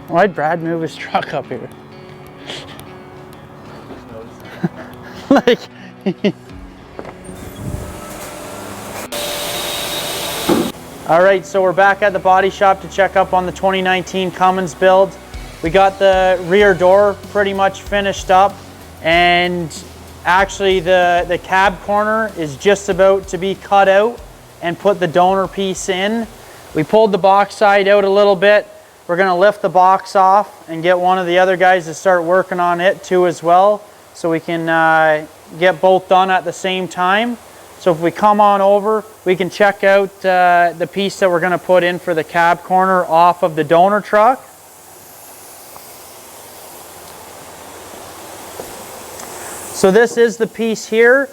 Why'd Brad move his truck up here? Like, all right, so we're back at the body shop to check up on the 2019 Cummins build. We got the rear door pretty much finished up, and actually the cab corner is just about to be cut out and put the donor piece in. We pulled the box side out a little bit. We're gonna lift the box off and get one of the other guys to start working on it too as well, so we can get both done at the same time. So if we come on over, we can check out the piece that we're gonna put in for the cab corner off of the donor truck. So this is the piece here.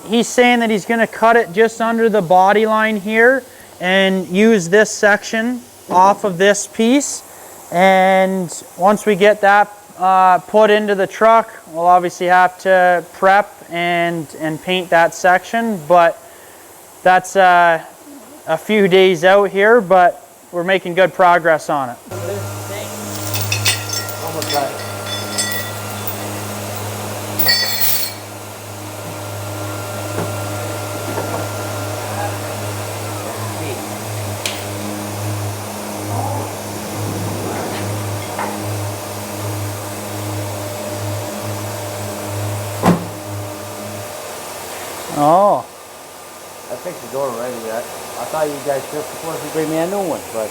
He's saying that he's gonna cut it just under the body line here and use this section off of this piece. And once we get that put into the truck, we'll obviously have to prep and paint that section, but that's a few days out here, but we're making good progress on it. Almost got it. Oh. I fixed the door already. I thought you guys were supposed to bring me a new one, but...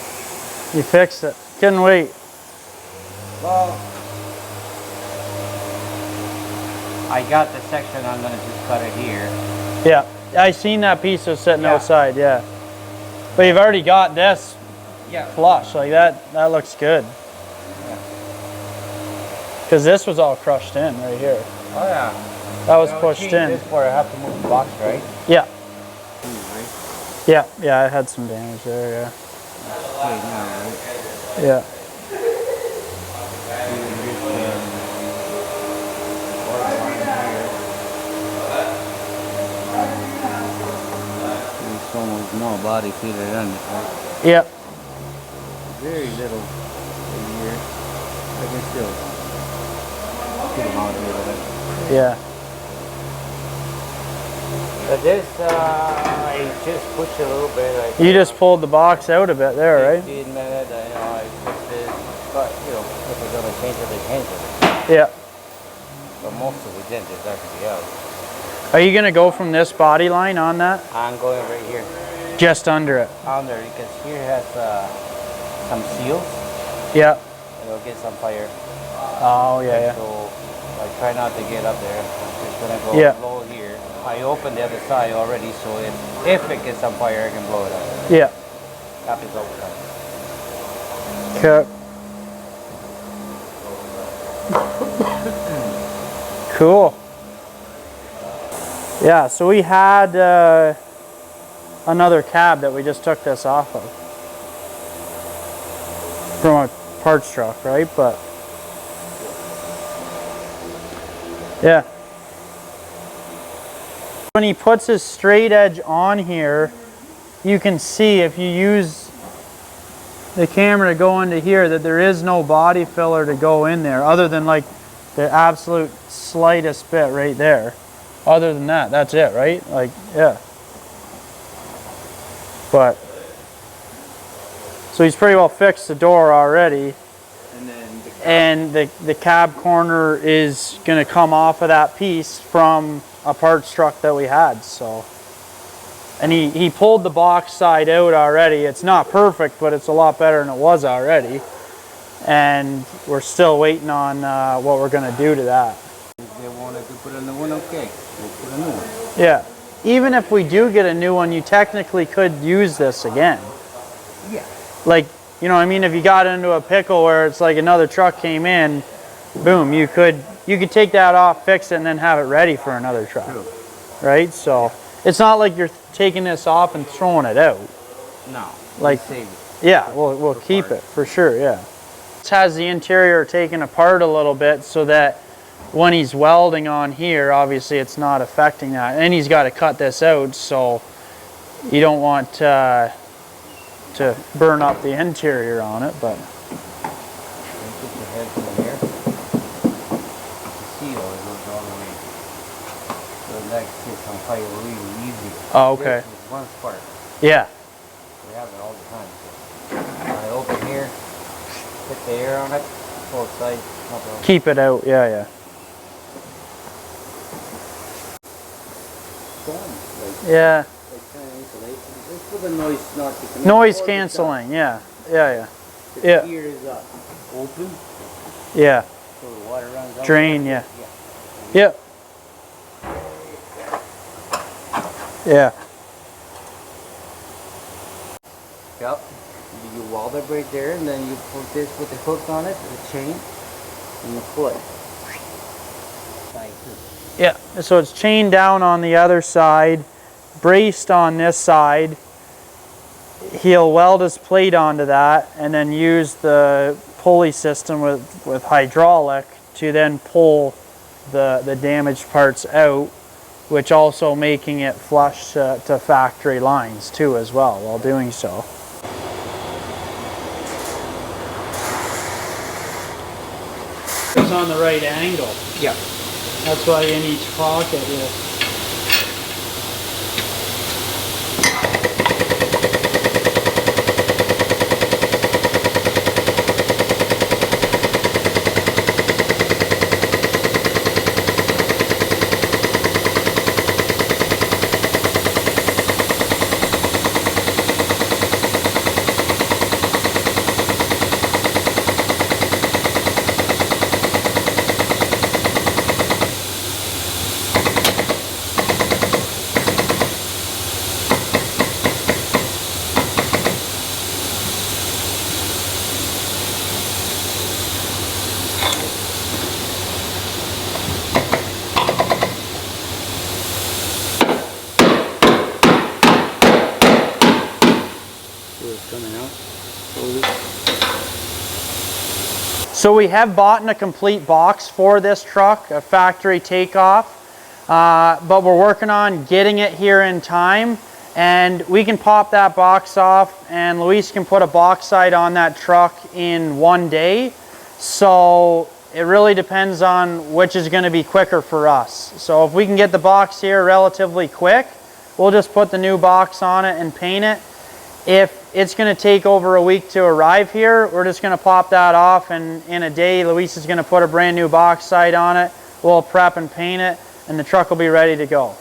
You fixed it. Couldn't wait. Well... I got the section, I'm gonna just cut it here. Yeah, I seen that piece was sitting outside, yeah. But you've already got this flush, like that looks good. Yeah. Because this was all crushed in right here. Oh yeah. That was pushed in. This part I have to move the box, right? Yeah. Right? Yeah, I had some damage there, yeah. Okay, now, right? Yeah. There's almost no body fitted on it, right? Yep. Very little in here. I can still get them out a little bit. Yeah. But this, I just pushed a little bit. You just pulled the box out a bit there, right? 15 minutes, I fixed it. But, you know, if we're going to change it, they change it. Yeah. But most of the dent is actually out. Are you going to go from this body line on that? I'm going right here. Just under it? Under, because here has some seals. Yeah. It'll get some fire. Oh, yeah, So I try not to get up there. I'm just going to go blow here. I opened the other side already, so if it gets on fire, I can blow it out. Yeah. That is overtime. Okay. Cool. Yeah, so we had another cab that we just took this off of. From a parts truck, right? But yeah. When he puts his straight edge on here, you can see if you use the camera to go into here that there is no body filler to go in there other than like the absolute slightest bit right there. Other than that, that's it, right? Like, yeah. But, so he's pretty well fixed the door already. And the cab corner is going to come off of that piece from a parts truck that we had, so. And he pulled the box side out already. It's not perfect, but it's a lot better than it was already. And we're still waiting on what we're going to do to that. If they wanted to put a new one, okay. We'll put a new one. Yeah. Even if we do get a new one, you technically could use this again. Yeah. Like, you know what I mean? If you got into a pickle where it's like another truck came in, boom, you could take that off, fix it, and then have it ready for another truck. True. Right? So it's not like you're taking this off and throwing it out. No. Like, save it. Yeah, we'll keep it for sure, yeah. This has the interior taken apart a little bit so that when he's welding on here, obviously it's not affecting that. And he's got to cut this out, so you don't want to burn up the interior on it, but goes all the way. So that gets on fire really easy. Oh, okay. This is one spark. Yeah. We have it all the time. So I open here, put the air on it, both sides. Keep it out. Yeah, yeah. Yeah. Just for the noise not to come Noise canceling. Yeah. Yeah, yeah. Yeah. Here is open. Yeah. So the water runs out. Drain. Yeah. Yeah. Yeah. Yep. You weld it right there, and then you put this with the hook on it, the chain, and you pull it. Yeah. So it's chained down on the other side, braced on this side. He'll weld his plate onto that, and then use the pulley system with hydraulic to then pull the damaged parts out, which also making it flush to factory lines too as well while doing so. It's on the right angle. Yeah. That's why in each pocket here. So we have bought a complete box for this truck, a factory takeoff, but we're working on getting it here in time, and we can pop that box off and Luis can put a box side on that truck in one day. So it really depends on which is going to be quicker for us. So if we can get the box here relatively quick, we'll just put the new box on it and paint it. If it's going to take over a week to arrive here, we're just going to pop that off, and in a day Luis is going to put a brand new box side on it. We'll prep and paint it, and the truck will be ready to go.